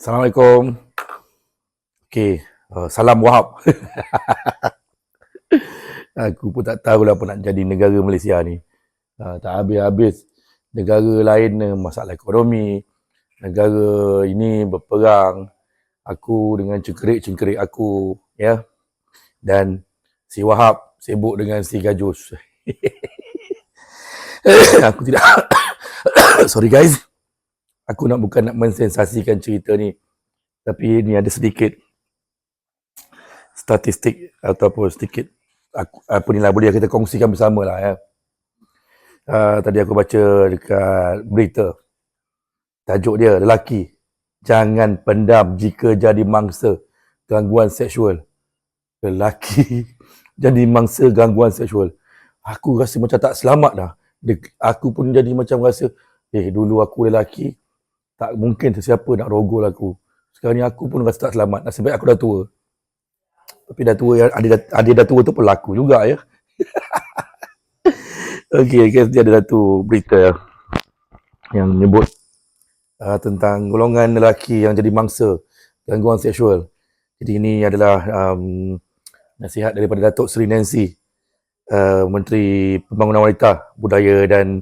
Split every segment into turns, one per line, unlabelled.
Assalamualaikum. Okey, salam Wahab. Aku pun tak tahulah apa nak jadi negara Malaysia ni. Tak habis-habis. Negara lain masalah ekonomi. Negara ini berperang. Aku dengan cengkerik-cengkerik aku, ya. Dan si Wahab sibuk dengan si Gajus. Aku tidak sorry guys. Aku bukan nak mensensasikan cerita ni. Tapi ni ada sedikit statistik ataupun sedikit apa ni lah, boleh kita kongsikan bersama lah ya. Tadi aku baca dekat berita, tajuk dia, lelaki jangan pendam jika jadi mangsa gangguan seksual. Lelaki jadi mangsa gangguan seksual. Aku rasa macam tak selamat dah. Aku pun jadi macam rasa, dulu aku lelaki, tak mungkin sesiapa nak rogol aku. Sekarang ni aku pun rasa tak selamat. Nasib baik aku dah tua. Tapi dah tua, adik dah tua tu pelaku juga ya. Okey, guys, dia ada satu berita yang menyebut tentang golongan lelaki yang jadi mangsa gangguan seksual. Jadi ini adalah nasihat daripada Datuk Seri Nancy, Menteri Pembangunan Wanita, Budaya dan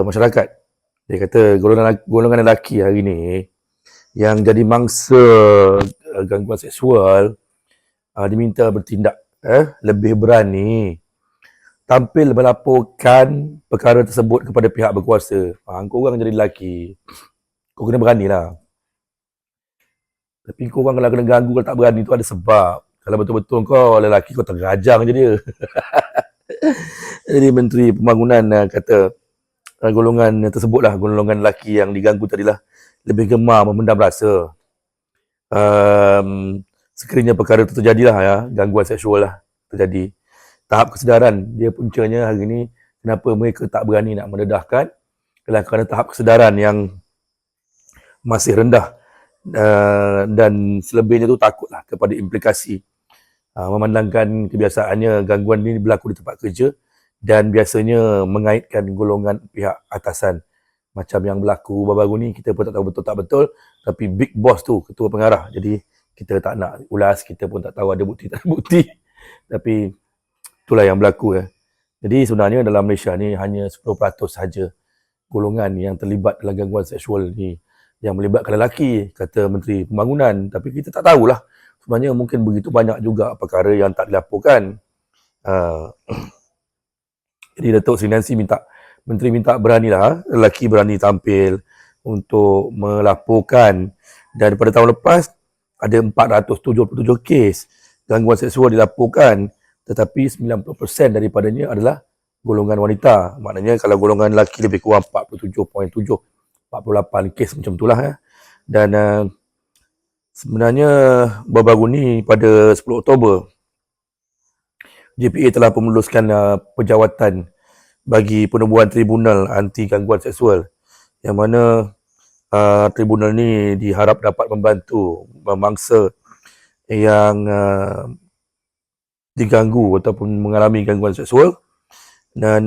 Masyarakat. Dia kata golongan lelaki hari ini yang jadi mangsa gangguan seksual diminta bertindak lebih berani tampil melaporkan perkara tersebut kepada pihak berkuasa. Kau orang jadi lelaki, kau kena berani lah. Tapi kau orang kalau kena ganggu, kalau tak berani tu ada sebab. Kalau betul-betul kau lelaki, kau terajang je dia. Jadi Menteri Pembangunan kata golongan tersebut lah, golongan lelaki yang diganggu tadilah lebih gemar memendam rasa. Sekiranya perkara itu terjadilah ya, gangguan seksual lah terjadi. Tahap kesedaran dia puncanya hari ini, kenapa mereka tak berani nak mendedahkan, kerana tahap kesedaran yang masih rendah, dan selebihnya tu takutlah kepada implikasi. Memandangkan kebiasaannya gangguan ini berlaku di tempat kerja dan biasanya mengaitkan golongan pihak atasan. Macam yang berlaku baru-baru ni, kita pun tak tahu betul tak betul, tapi big boss tu ketua pengarah. Jadi kita tak nak ulas, kita pun tak tahu ada bukti tak ada bukti. Tapi itulah yang berlaku ya. Jadi sebenarnya dalam Malaysia ni hanya 10% saja golongan yang terlibat dalam gangguan seksual ni yang melibatkan lelaki, kata Menteri Pembangunan. Tapi kita tak tahulah. Sebenarnya mungkin begitu banyak juga perkara yang tak dilaporkan. Jadi Datuk Seri Nancy Menteri minta beranilah, lelaki berani tampil untuk melaporkan. Dan pada tahun lepas ada 477 kes gangguan seksual dilaporkan, tetapi 90% daripadanya adalah golongan wanita. Maknanya kalau golongan lelaki lebih kurang 47.7, 48 kes macam itulah ya. Dan sebenarnya baru-baru ni pada 10 Oktober JPA telah memuluskan penjawatan bagi penubuhan tribunal anti gangguan seksual, yang mana tribunal ni diharap dapat membantu mangsa yang diganggu ataupun mengalami gangguan seksual, dan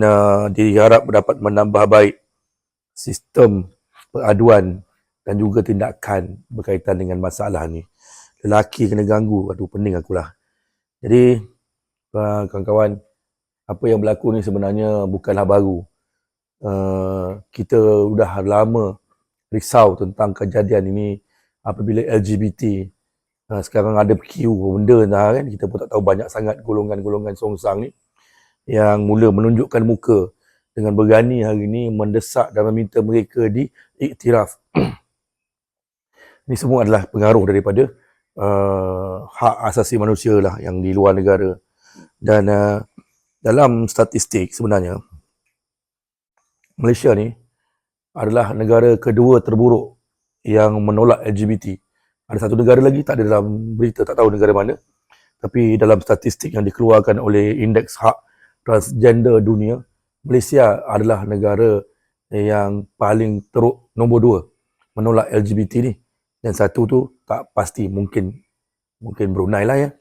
diharap dapat menambah baik sistem pengaduan dan juga tindakan berkaitan dengan masalah ni. Lelaki kena ganggu, aduh pening akulah. Jadi kawan-kawan, apa yang berlaku ni sebenarnya bukanlah baru. Kita sudah lama risau tentang kejadian ini apabila LGBT sekarang ada Q benda dah kan. Kita pun tak tahu banyak sangat golongan-golongan songsang ni yang mula menunjukkan muka dengan berani hari ini mendesak dan meminta mereka diiktiraf. Ini semua adalah pengaruh daripada hak asasi manusia lah yang di luar negara. Dan dalam statistik sebenarnya Malaysia ni adalah negara kedua terburuk yang menolak LGBT. Ada satu negara lagi, tak ada dalam berita, tak tahu negara mana. Tapi dalam statistik yang dikeluarkan oleh Indeks Hak Transgender Dunia, Malaysia adalah negara yang paling teruk, nombor 2 menolak LGBT ni. Dan satu tu tak pasti, mungkin Brunei lah ya.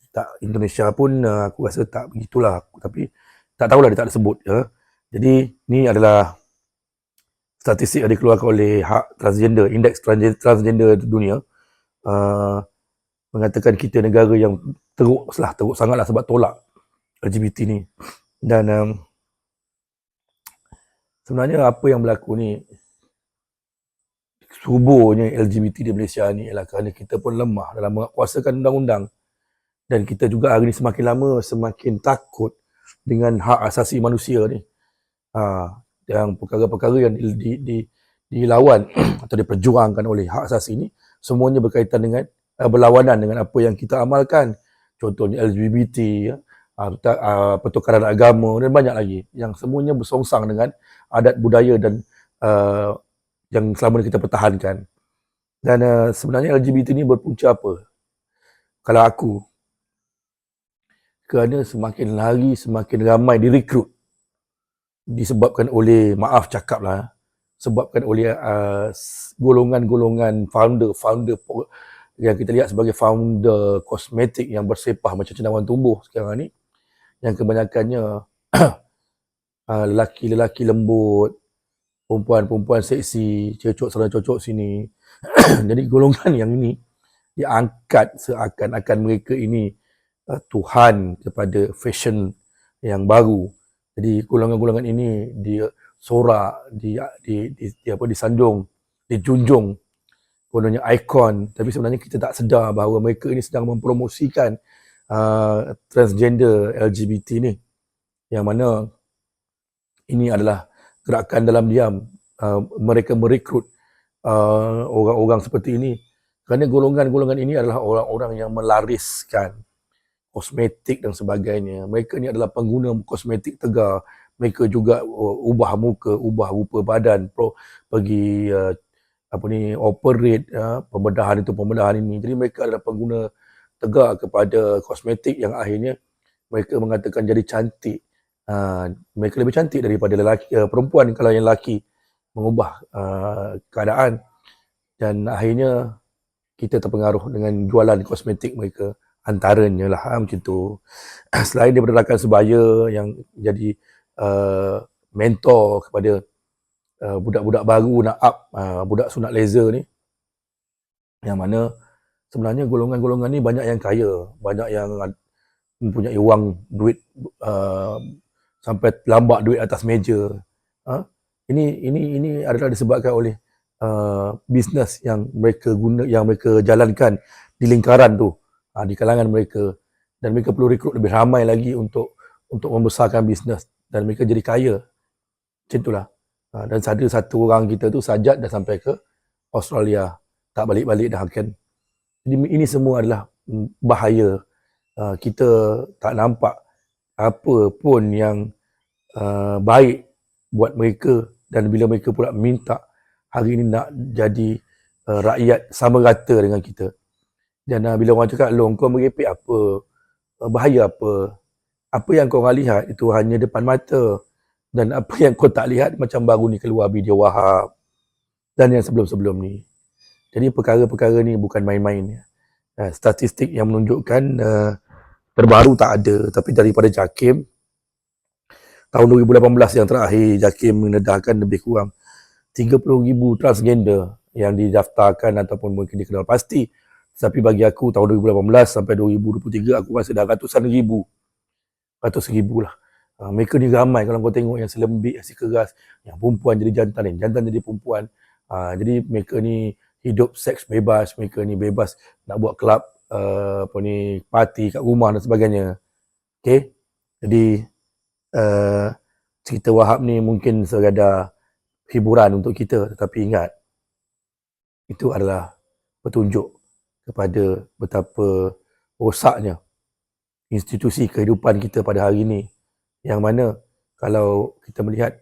Tak, Indonesia pun aku rasa tak begitulah. Tapi tak tahulah, dia tak ada sebut ya. Jadi ni adalah statistik yang dikeluarkan oleh hak transgender, indeks transgender dunia, mengatakan kita negara yang teruk sangatlah sebab tolak LGBT ni. Dan sebenarnya apa yang berlaku ni, suburnya LGBT di Malaysia ni ialah kerana kita pun lemah dalam menguasakan undang-undang, dan kita juga hari ni semakin lama semakin takut dengan hak asasi manusia ni. Yang perkara-perkara yang dilawan atau diperjuangkan oleh hak asasi ni semuanya berkaitan dengan berlawanan dengan apa yang kita amalkan. Contohnya LGBT, pertukaran agama dan banyak lagi yang semuanya bersongsang dengan adat budaya dan yang selama ni kita pertahankan. Dan sebenarnya LGBT ni berpunca apa? Kalau aku, kerana semakin hari semakin ramai direkrut, disebabkan oleh, maaf cakap lah, sebabkan oleh golongan-golongan founder yang kita lihat sebagai founder kosmetik yang bersepah macam cendawan tumbuh sekarang ni, yang kebanyakannya lelaki-lelaki lembut, perempuan-perempuan seksi, cocok sana cocok sini. Jadi golongan yang ini diangkat seakan-akan mereka ini Tuhan kepada fashion yang baru. Jadi golongan-golongan ini dia sorak, disanjung, dijunjung, kononnya ikon, tapi sebenarnya kita tak sedar bahawa mereka ini sedang mempromosikan transgender LGBT ni, yang mana ini adalah gerakan dalam diam. Mereka merekrut orang-orang seperti ini kerana golongan-golongan ini adalah orang-orang yang melariskan kosmetik dan sebagainya. Mereka ni adalah pengguna kosmetik tegar. Mereka juga ubah muka, ubah rupa badan, pergi operate, pembedahan ini. Jadi mereka adalah pengguna tegar kepada kosmetik yang akhirnya mereka mengatakan jadi cantik. Mereka lebih cantik daripada perempuan kalau yang lelaki mengubah keadaan, dan akhirnya kita terpengaruh dengan jualan kosmetik mereka antaranya lah, macam tu. Selain daripada rakan sebaya yang jadi mentor kepada budak-budak baru nak up, budak sunat laser ni, yang mana sebenarnya golongan-golongan ni banyak yang kaya, banyak yang mempunyai wang, duit, sampai lambak duit atas meja. Ini adalah disebabkan oleh bisnes yang mereka jalankan di lingkaran tu, di kalangan mereka, dan mereka perlu rekrut lebih ramai lagi untuk membesarkan bisnes, dan mereka jadi kaya. Macam itulah. Dan ada satu orang kita tu Sajat dah sampai ke Australia, tak balik-balik dah kan. Jadi ini semua adalah bahaya. Kita tak nampak apa pun yang baik buat mereka, dan bila mereka pula minta hari ini nak jadi rakyat sama rata dengan kita. Dan bila orang cakap, "Long, kau merepek apa? Bahaya apa? Apa yang kau orang lihat itu hanya depan mata, dan apa yang kau tak lihat macam baru ni keluar video Wahab dan yang sebelum-sebelum ni." Jadi perkara-perkara ni bukan main-main. Statistik yang menunjukkan terbaru tak ada, tapi daripada JAKIM tahun 2018 yang terakhir, JAKIM mendedahkan lebih kurang 30,000 transgender yang didaftarkan ataupun mungkin dikenal pasti. Tapi bagi aku tahun 2018 sampai 2023 aku rasa dah ratusan ribu lah. Mereka ni ramai kalau kau tengok, yang selembik, yang keras, yang perempuan jadi jantan, yang jantan jadi perempuan. Jadi mereka ni hidup seks bebas, mereka ni bebas nak buat kelab parti kat rumah dan sebagainya. Okay? Jadi cerita Wahab ni mungkin sekadar hiburan untuk kita, tetapi ingat, itu adalah petunjuk kepada betapa rosaknya institusi kehidupan kita pada hari ini, yang mana kalau kita melihat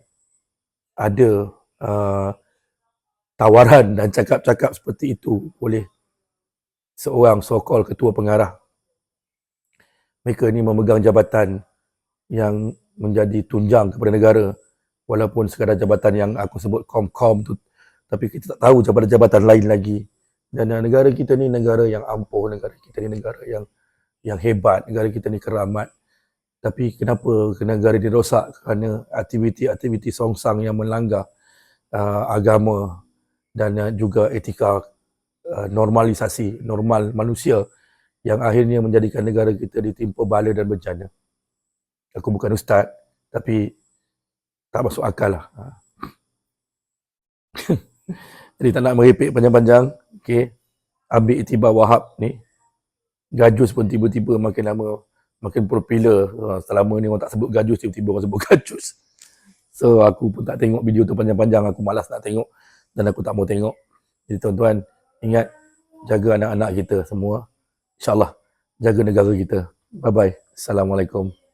ada tawaran dan cakap-cakap seperti itu oleh seorang so-called ketua pengarah, mereka ni memegang jabatan yang menjadi tunjang kepada negara, walaupun sekadar jabatan yang aku sebut kom-kom tu, tapi kita tak tahu jabatan-jabatan lain lagi. Dan negara kita ni negara yang ampuh, negara kita ni negara yang hebat, negara kita ni keramat. Tapi kenapa negara ni rosak? Kerana aktiviti-aktiviti songsang yang melanggar agama dan juga etika, normalisasi normal manusia yang akhirnya menjadikan negara kita ditimpa bala dan bencana. Aku bukan ustaz, tapi tak masuk akal lah. Jadi tak nak merepek panjang-panjang, okay. Ambil iktibar Wahab ni, Gajus pun tiba-tiba makin lama makin popular. Selama ni orang tak sebut Gajus, tiba-tiba orang sebut Gajus. So aku pun tak tengok video tu panjang-panjang, aku malas nak tengok dan aku tak mau tengok. Jadi tuan-tuan, ingat jaga anak-anak kita semua. InsyaAllah jaga negara kita. Bye-bye. Assalamualaikum.